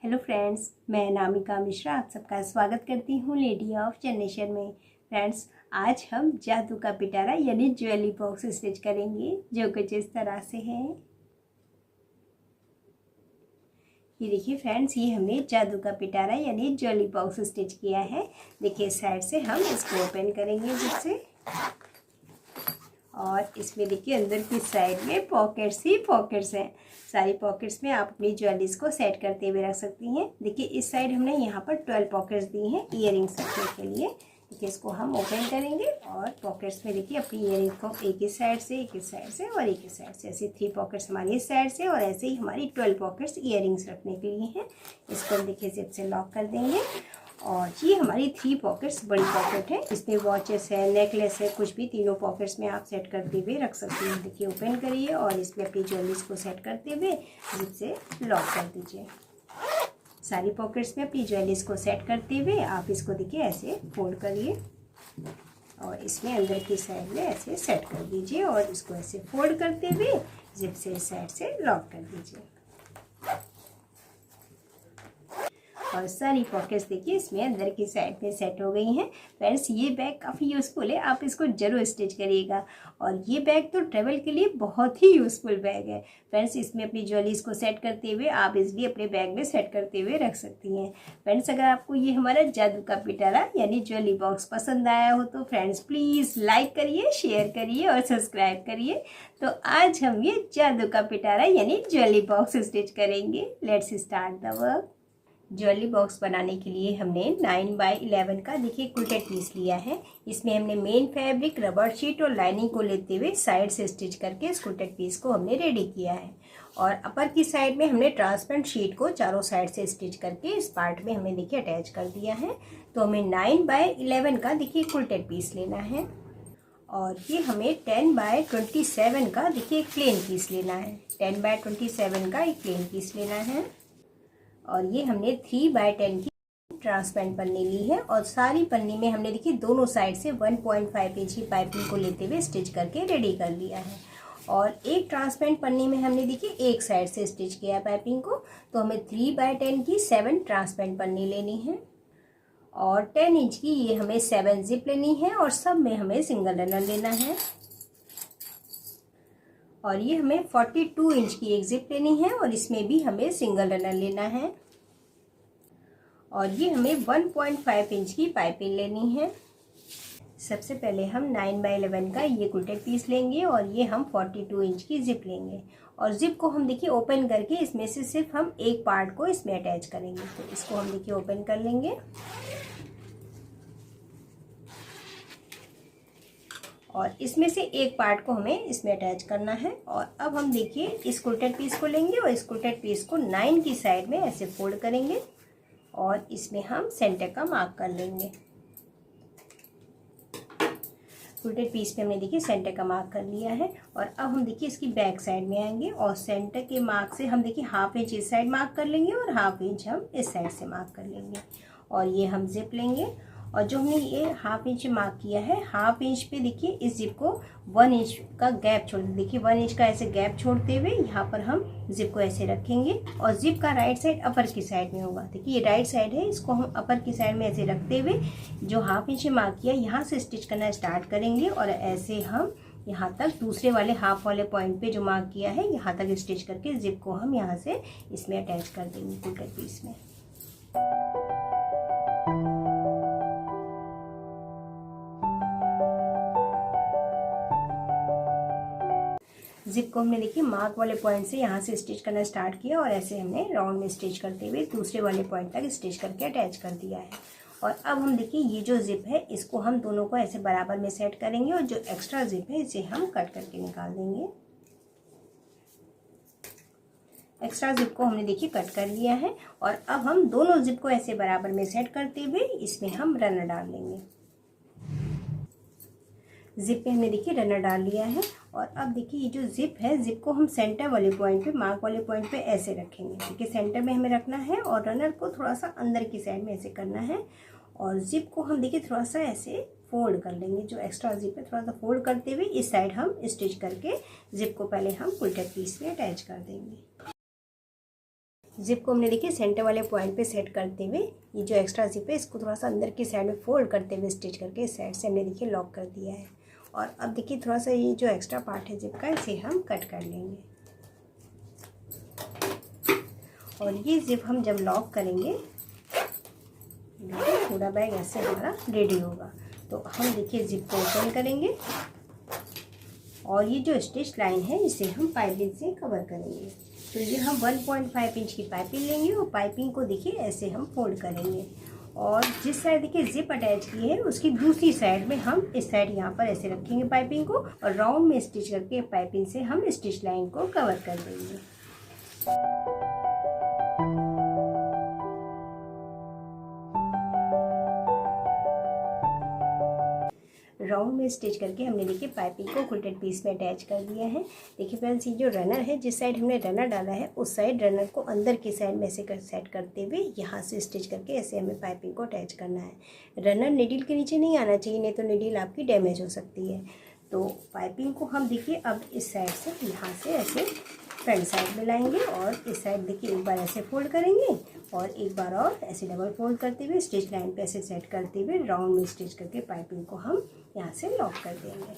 Hello friends, मैं नामिका मिश्रा आप सबका स्वागत करती हूँ लेडी ऑफ जनरेशन में। फ्रेंड्स, आज हम जादू का पिटारा यानी ज्वेलरी बॉक्स स्टिच करेंगे, जो कुछ इस तरह से है। ये देखिए फ्रेंड्स, ये हमने जादू का पिटारा यानी ज्वेलरी बॉक्स स्टिच किया है। देखिए साइड से हम इसको ओपन करेंगे जिससे, और इसमें देखिए अंदर की साइड में पॉकेट्स ही पॉकेट्स हैं। सारी पॉकेट्स में आप अपनी ज्वेलरीज को सेट करते हुए रख सकती हैं। देखिए इस साइड हमने यहाँ पर 12 पॉकेट्स दी हैं ईयरिंग्स रखने के लिए। देखिए इसको हम ओपन करेंगे और पॉकेट्स में देखिए अपनी ईयरिंग को एक ही साइड से, एक ही साइड से और एक ही साइड से, ऐसे 3 पॉकेट्स हमारी इस साइड से और ऐसे ही हमारी 12 पॉकेट्स ईयरिंग्स रखने के लिए हैं। इसको हम देखिए जिप से लॉक कर देंगे। और ये हमारी 3 पॉकेट्स बड़ी पॉकेट है, इसमें वॉचेस है, नेकलेस है, कुछ भी तीनों पॉकेट्स में आप सेट करते हुए रख सकते हैं। देखिए ओपन करिए और इसमें अपनी ज्वेलरीज को सेट करते हुए जिप से लॉक कर दीजिए। सारी पॉकेट्स में अपनी ज्वेलरीज को सेट करते हुए आप इसको देखिए ऐसे फोल्ड करिए और इसमें अंदर की साइड में ऐसे सेट कर दीजिए और इसको ऐसे फोल्ड करते हुए जिप से इस साइड से लॉक कर दीजिए। और सारी पॉकेट्स देखिए इसमें अंदर की साइड में सेट हो गई हैं। फ्रेंड्स, ये बैग काफ़ी यूज़फुल है, आप इसको जरूर स्टिच करिएगा। और ये बैग तो ट्रेवल के लिए बहुत ही यूज़फुल बैग है। फ्रेंड्स, इसमें अपनी ज्वेलरीज को सेट करते हुए आप इसलिए अपने बैग में सेट करते हुए रख सकती हैं। फ्रेंड्स, अगर आपको ये हमारा जादू का पिटारा यानी ज्वेलरी बॉक्स पसंद आया हो तो फ्रेंड्स प्लीज़ लाइक करिए, शेयर करिए और सब्सक्राइब करिए। तो आज हम ये जादू का पिटारा यानी ज्वेलरी बॉक्स स्टिच करेंगे। Let's start the work. Jewellery box बनाने के लिए हमने 9x11 का देखिए क्विल्टेड पीस लिया है। इसमें हमने मेन फैब्रिक, रबर शीट और लाइनिंग को लेते हुए साइड से स्टिच करके इस क्विल्टेड पीस को हमने रेडी किया है। और अपर की साइड में हमने ट्रांसपेरेंट शीट को चारों साइड से स्टिच करके इस पार्ट में हमने देखिए अटैच कर दिया है। तो हमें 9x11 का देखिए क्विल्टेड पीस लेना है और ये हमें 10x27 का देखिए एक प्लेन पीस लेना है। 10x27 का एक प्लेन पीस लेना है और ये हमने 3x10 की ट्रांसपेरेंट पन्नी ली है और सारी पन्नी में हमने देखिए दोनों साइड से 1.5 इंच की पाइपिंग को लेते हुए स्टिच करके रेडी कर लिया है। और एक ट्रांसपेरेंट पन्नी में हमने देखिए एक साइड से स्टिच किया है पाइपिंग को। तो हमें 3x10 की 7 ट्रांसपेरेंट पन्नी लेनी है और 10 इंच की ये हमें 7 जिप लेनी है और सब में हमें सिंगल रनर लेना है। और ये हमें 42 इंच की एक जिप लेनी है और इसमें भी हमें सिंगल रनर लेना है। और ये हमें 1.5 इंच की पाइपिंग लेनी है। सबसे पहले हम 9x11 का ये क्विल्टेड पीस लेंगे और ये हम 42 इंच की जिप लेंगे। और जिप को हम देखिए ओपन करके इसमें से सिर्फ हम एक पार्ट को इसमें अटैच करेंगे। तो इसको हम देखिए ओपन कर लेंगे और इसमें से एक पार्ट को हमें इसमें अटैच करना है। और अब हम देखिए इस क्विल्टेड पीस को लेंगे और इस क्विल्टेड पीस को 9 की साइड में ऐसे फोल्ड करेंगे और इसमें हम सेंटर का मार्क कर लेंगे। क्विल्टेड पीस पे हमने देखिए सेंटर का मार्क कर लिया है। और अब हम देखिए इसकी बैक साइड में आएंगे और सेंटर के मार्क से हम देखिए ½ इंच इस साइड मार्क कर लेंगे और ½ इंच हम इस साइड से मार्क कर लेंगे। और ये हम जिप लेंगे और जो हमने ये ½ इंच मार्क किया है, ½ इंच पे देखिए इस जिप को 1 इंच का गैप छोड़, देखिए 1 इंच का ऐसे गैप छोड़ते हुए यहाँ पर हम जिप को ऐसे रखेंगे। और जिप का राइट साइड अपर की साइड में होगा। देखिए ये राइट साइड है, इसको हम अपर की साइड में ऐसे रखते हुए जो ½ इंच मार्क किया यहाँ से स्टिच करना स्टार्ट करेंगे और ऐसे हम यहाँ तक दूसरे वाले हाफ वाले पॉइंट पे जो मार्क किया है यहाँ तक स्टिच करके जिप को हम यहाँ से इसमें अटैच कर देंगे क्विल्टेड पीस में। जिप को हमने देखिए मार्क वाले पॉइंट से यहाँ से स्टिच करना स्टार्ट किया और ऐसे हमने राउंड में स्टिच करते हुए दूसरे वाले पॉइंट तक स्टिच करके अटैच कर दिया है। और अब हम देखिए ये जो जिप है इसको हम दोनों को ऐसे बराबर में सेट करेंगे और जो एक्स्ट्रा जिप है इसे हम कट करके निकाल देंगे। एक्स्ट्रा जिप को हमने देखिए कट कर लिया है और अब हम दोनों जिप को ऐसे बराबर में सेट करते हुए इसमें हम रनर डाल लेंगे। जिप पे हमने देखिए रनर डाल लिया है। और अब देखिए ये जो जिप है, जिप को हम सेंटर वाले पॉइंट पे, मार्क वाले पॉइंट पे ऐसे रखेंगे। देखिए सेंटर में हमें रखना है और रनर को थोड़ा सा अंदर की साइड में ऐसे करना है। और जिप को हम देखिए थोड़ा सा ऐसे फोल्ड कर लेंगे, जो एक्स्ट्रा जिप है थोड़ा सा फोल्ड करते हुए इस साइड हम स्टिच करके जिप को पहले हम क्विल्टेड पीस में अटैच कर देंगे। जिप को हमने देखिए सेंटर वाले पॉइंट पे सेट करते हुए ये जो एक्स्ट्रा जिप है इसको थोड़ा सा अंदर की साइड में फोल्ड करते हुए स्टिच करके इस साइड से हमने देखिए लॉक कर दिया है। और अब देखिए थोड़ा सा ये जो एक्स्ट्रा पार्ट है जिप का इसे हम कट कर लेंगे। और ये जिप हम जब लॉक करेंगे देखिए पूरा बैग ऐसे हमारा रेडी होगा। तो हम देखिए जिप को ओपन करेंगे और ये जो स्टिच लाइन है इसे हम पाइपिंग से कवर करेंगे। तो ये हम 1.5 इंच की पाइपिंग लेंगे और पाइपिंग को देखिए ऐसे हम फोल्ड करेंगे और जिस साइड देखिए जिप अटैच की है उसकी दूसरी साइड में हम इस साइड यहाँ पर ऐसे रखेंगे पाइपिंग को और राउंड में स्टिच करके पाइपिंग से हम स्टिच लाइन को कवर कर देंगे। राउंड में स्टिच करके हमने देखिए पाइपिंग को क्विल्टेड पीस में अटैच कर दिया है। देखिए फ्रेंड्स ये जो रनर है जिस साइड हमने रनर डाला है उस साइड रनर को अंदर की साइड में ऐसे सेट करते हुए यहाँ से स्टिच करके ऐसे हमें पाइपिंग को अटैच करना है। रनर निडिल के नीचे नहीं आना चाहिए, नहीं तो निडिल आपकी डैमेज हो सकती है। तो पाइपिंग को हम देखिए अब इस साइड से यहाँ से ऐसे फ्रंट साइड में लाएंगे और इस साइड देखिए एक बार ऐसे फोल्ड करेंगे और एक बार और ऐसे डबल फोल्ड करते हुए स्टिच लाइन पे ऐसे सेट करते हुए राउंड में स्टिच करके पाइपिंग को हम यहाँ से लॉक कर देंगे।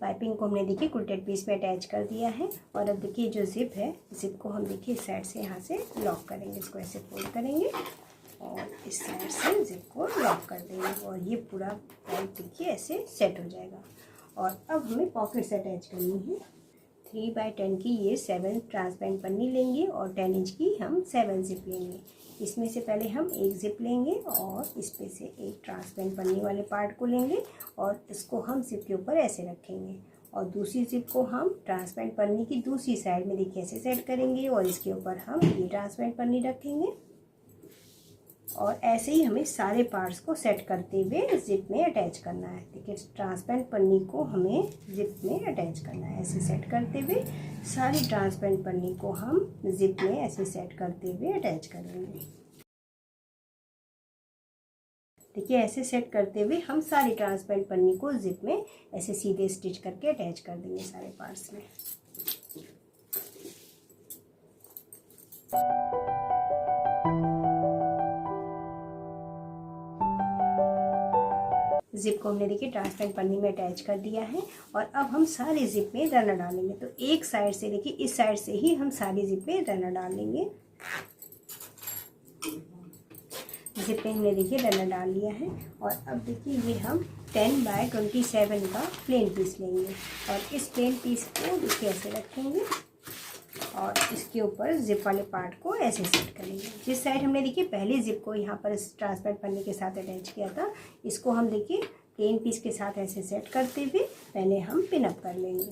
पाइपिंग को हमने देखिए क्विल्टेड पीस में अटैच कर दिया है और अब देखिए जो जिप है जिप को हम देखिए इस साइड से यहाँ से लॉक करेंगे। इसको ऐसे फोल्ड करेंगे और इस साइड से जिप को लॉक कर देंगे और ये पूरा बैग देखिए ऐसे सेट हो जाएगा। और अब हमें पॉकेट्स अटैच करनी है। 3x10 की ये 7 ट्रांसपेरेंट पन्नी लेंगे और 10 इंच की हम 7 जिप लेंगे। इसमें से पहले हम एक जिप लेंगे और इस पे से एक ट्रांसपेरेंट पन्नी वाले पार्ट को लेंगे और इसको हम जिप के ऊपर ऐसे रखेंगे और दूसरी जिप को हम ट्रांसपेरेंट पन्नी की दूसरी साइड में देखिए ऐसे सेट करेंगे और इसके ऊपर हम ये ट्रांसपेरेंट पन्नी रखेंगे और ऐसे ही हमें सारे पार्ट्स को सेट करते हुए जिप में अटैच करना है। देखिए ट्रांसपेरेंट पन्नी को हमें जिप में अटैच करना है। ऐसे सेट करते हुए सारी ट्रांसपेरेंट पन्नी को हम जिप में ऐसे सेट करते हुए अटैच करेंगे। देखिए ऐसे सेट करते हुए हम सारी ट्रांसपेरेंट पन्नी को जिप में ऐसे सीधे स्टिच करके अटैच कर देंगे सारे पार्ट्स में। जिप को हमने देखिए ट्रांसपेरेंट पन्नी में अटैच कर दिया है और अब हम सारी जिप में रनर डालेंगे। तो एक साइड से देखिए इस साइड से ही हम सारी जिप में रनर डाल लेंगे। जिप में हमने देखिए रनर डाल लिया है और अब देखिए ये हम 10x27 का प्लेन पीस लेंगे और इस प्लेन पीस को देखिए ऐसे रखेंगे और इसके ऊपर जिप वाले पार्ट को ऐसे सेट करेंगे। जिस साइड हमने देखिए पहले जिप को यहाँ पर इस ट्रांसपेरेंट पन्नी के साथ अटैच किया था इसको हम देखिए प्लेन पीस के साथ ऐसे सेट करते हुए पहले हम पिन अप कर लेंगे।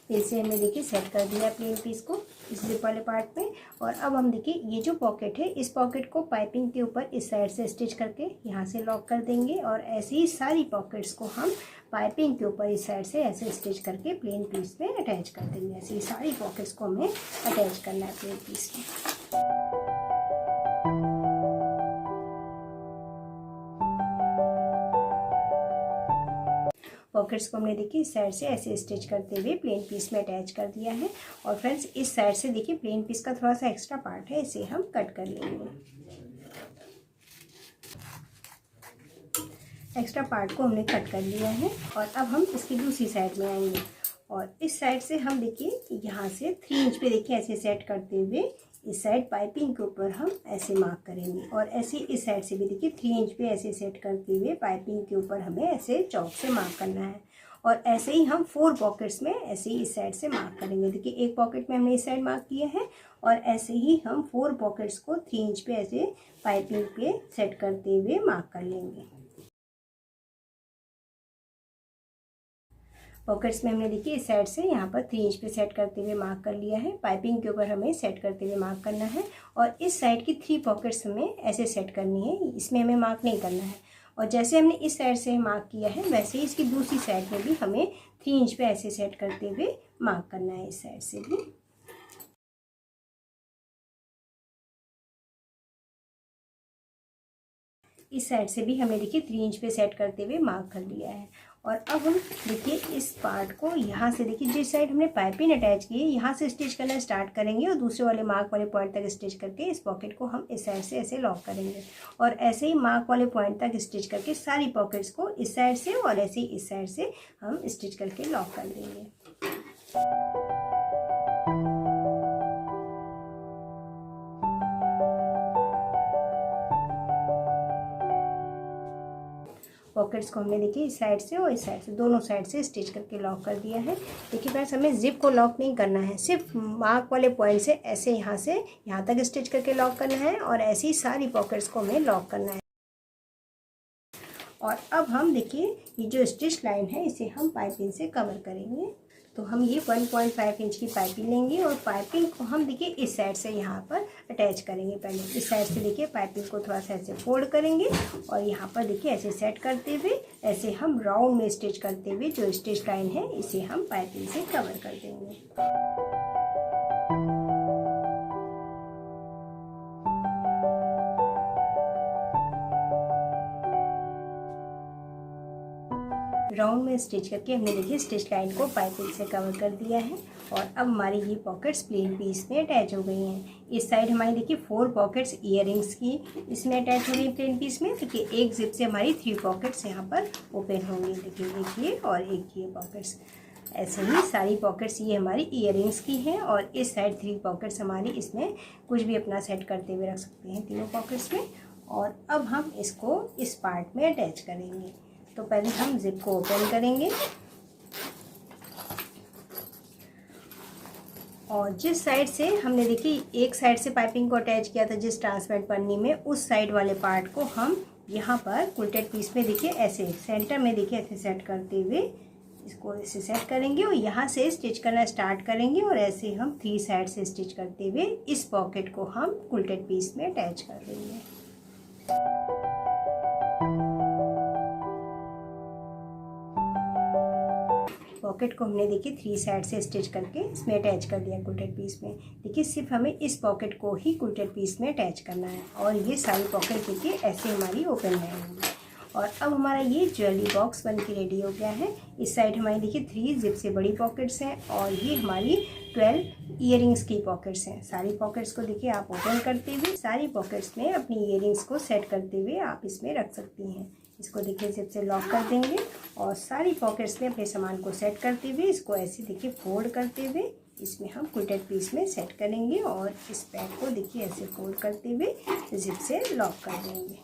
फिर से हमने देखिए सेट कर दिया प्लेन पीस को इस जिप वाले पार्ट में और अब हम देखिए ये जो पॉकेट है इस पॉकेट को पाइपिंग के ऊपर इस साइड से स्टिच करके यहाँ से लॉक कर देंगे और ऐसे ही सारी पॉकेट्स को हम पाइपिंग के ऊपर इस साइड से ऐसे स्टिच करके प्लेन पीस में अटैच कर देंगे। ऐसे ही सारी पॉकेट्स को हमें अटैच करना है प्लेन पीस में। पॉकेट्स को हमने देखिए इस साइड से ऐसे स्टिच करते हुए प्लेन पीस में अटैच कर दिया है और फ्रेंड्स इस साइड से देखिए प्लेन पीस का थोड़ा सा एक्स्ट्रा पार्ट है इसे हम कट कर लेंगे। एक्स्ट्रा पार्ट को हमने कट कर लिया है और अब हम इसकी दूसरी साइड में आएंगे और इस साइड से हम देखिए यहाँ से 3 इंच पे देखिए ऐसे सेट करते हुए इस साइड पाइपिंग के ऊपर हम ऐसे मार्क करेंगे और ऐसे इस साइड से भी देखिए 3 इंच पे ऐसे सेट करते हुए पाइपिंग के ऊपर हमें ऐसे चौक से मार्क करना है और ऐसे ही हम 4 पॉकेट्स में ऐसे ही इस साइड से मार्क करेंगे। देखिए एक पॉकेट में हमने इस साइड मार्क किया है और ऐसे ही हम 4 पॉकेट्स को 3 इंच पे ऐसे पाइपिंग पे सेट करते हुए मार्क कर लेंगे। पॉकेट्स में हमने देखिए इस साइड से यहाँ पर 3 इंच पे सेट करते हुए मार्क कर लिया है। पाइपिंग के ऊपर हमें सेट करते हुए मार्क करना है और इस साइड की 3 पॉकेट्स हमें ऐसे सेट करनी है, इसमें हमें मार्क नहीं करना है। और जैसे हमने इस साइड से मार्क किया है वैसे ही इसकी दूसरी साइड में भी हमें 3 इंच पे ऐसे सेट करते हुए मार्क करना है इस साइड से भी। इस साइड से भी हमने देखिए 3 इंच पे सेट करते हुए मार्क कर लिया है और अब हम देखिए इस पार्ट को यहाँ से देखिए जिस साइड हमने पाइपिंग अटैच की है यहाँ से स्टिच करना स्टार्ट करेंगे और दूसरे वाले मार्क वाले पॉइंट तक स्टिच करके इस पॉकेट को हम इस साइड से ऐसे लॉक करेंगे और ऐसे ही मार्क वाले पॉइंट तक स्टिच करके सारी पॉकेट्स को इस साइड से और ऐसे ही इस साइड से हम स्टिच करके लॉक कर देंगे। पॉकेट्स को हमने देखिए इस साइड से और इस साइड से दोनों साइड से स्टिच करके लॉक कर दिया है। देखिए फ्रेंड्स हमें जिप को लॉक नहीं करना है, सिर्फ मार्क वाले पॉइंट से ऐसे यहाँ से यहाँ तक स्टिच करके लॉक करना है और ऐसी सारी पॉकेट्स को हमें लॉक करना है। और अब हम देखिए ये जो स्टिच लाइन है इसे हम पाइपिंग से कवर करेंगे। तो हम ये 1.5 इंच की पाइपिंग लेंगे और पाइपिंग को हम देखिए इस साइड से यहाँ पर अटैच करेंगे। पहले इस साइड से देखिए पाइपिंग को थोड़ा सा ऐसे फोल्ड करेंगे और यहाँ पर देखिए ऐसे सेट करते हुए ऐसे हम राउंड में स्टिच करते हुए जो स्टिच लाइन है इसे हम पाइपिंग से कवर कर देंगे। राउंड में स्टिच करके हमने देखिए स्टिच लाइन को पाइपिंग से कवर कर दिया है और अब हमारी ये पॉकेट्स प्लेन पीस में अटैच हो गई हैं। इस साइड हमारी देखिए 4 पॉकेट्स ईयरिंग्स की इसमें अटैच हो गई प्लेन पीस में। देखिए एक जिप से हमारी 3 पॉकेट्स यहाँ पर ओपन होंगी। देखिए एक ये और एक ये पॉकेट्स, ऐसे ही सारी पॉकेट्स ये हमारी ईयरिंग्स की हैं और इस साइड 3 पॉकेट्स हमारी इसमें कुछ भी अपना सेट करते हुए रख सकते हैं तीनों पॉकेट्स में। और अब हम इसको इस पार्ट में अटैच करेंगे। तो पहले हम जिप को ओपन करेंगे और जिस साइड से हमने देखिए एक साइड से पाइपिंग को अटैच किया था जिस ट्रांसपेरेंट पन्नी में, उस साइड वाले पार्ट को हम यहाँ पर कुल्टेड पीस में देखिए ऐसे सेंटर में देखिए ऐसे सेट करते हुए इसको ऐसे सेट करेंगे और यहाँ से स्टिच करना स्टार्ट करेंगे और ऐसे हम 3 साइड से स्टिच करते हुए इस पॉकेट को हम कुल्टेड पीस में अटैच कर देंगे। पॉकेट को हमने देखिए 3 साइड से स्टिच करके इसमें अटैच कर दिया कुल्टेड पीस में। देखिए सिर्फ हमें इस पॉकेट को ही कुल्टेड पीस में अटैच करना है और ये सारी पॉकेट देखिए ऐसे हमारी ओपन रहेंगी। और अब हमारा ये ज्वेलरी बॉक्स बन के रेडी हो गया है। इस साइड हमारी देखिए 3 जिप से बड़ी पॉकेट्स हैं और ये हमारी 12 ईयरिंग्स की पॉकेट्स हैं। सारी पॉकेट्स को देखिए आप ओपन करते हुए सारी पॉकेट्स में अपनी ईयरिंग्स को सेट करते हुए आप इसमें रख सकती हैं। इसको देखिए जिप से लॉक कर देंगे और सारी पॉकेट्स में अपने सामान को सेट करते हुए इसको ऐसे देखिए फोल्ड करते हुए इसमें हम कुल्टेड पीस में सेट करेंगे और इस पैक को देखिए ऐसे फोल्ड करते हुए जिप से लॉक कर देंगे।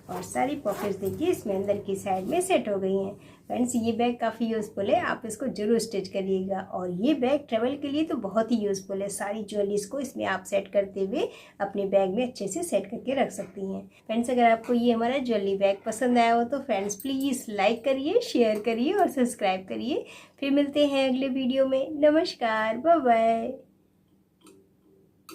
और सारी पॉकेट्स देखिए इसमें अंदर की साइड में सेट हो गई हैं। फ्रेंड्स ये बैग काफ़ी यूज़फुल है, आप इसको ज़रूर स्टिच करिएगा और ये बैग ट्रैवल के लिए तो बहुत ही यूज़फुल है। सारी ज्वेलरीज को इसमें आप सेट करते हुए अपने बैग में अच्छे से सेट करके रख सकती हैं। फ्रेंड्स अगर आपको ये हमारा ज्वेलरी बैग पसंद आया हो तो फ्रेंड्स प्लीज़ लाइक करिए, शेयर करिए और सब्सक्राइब करिए। फिर मिलते हैं अगले वीडियो में। नमस्कार, बाय बाय।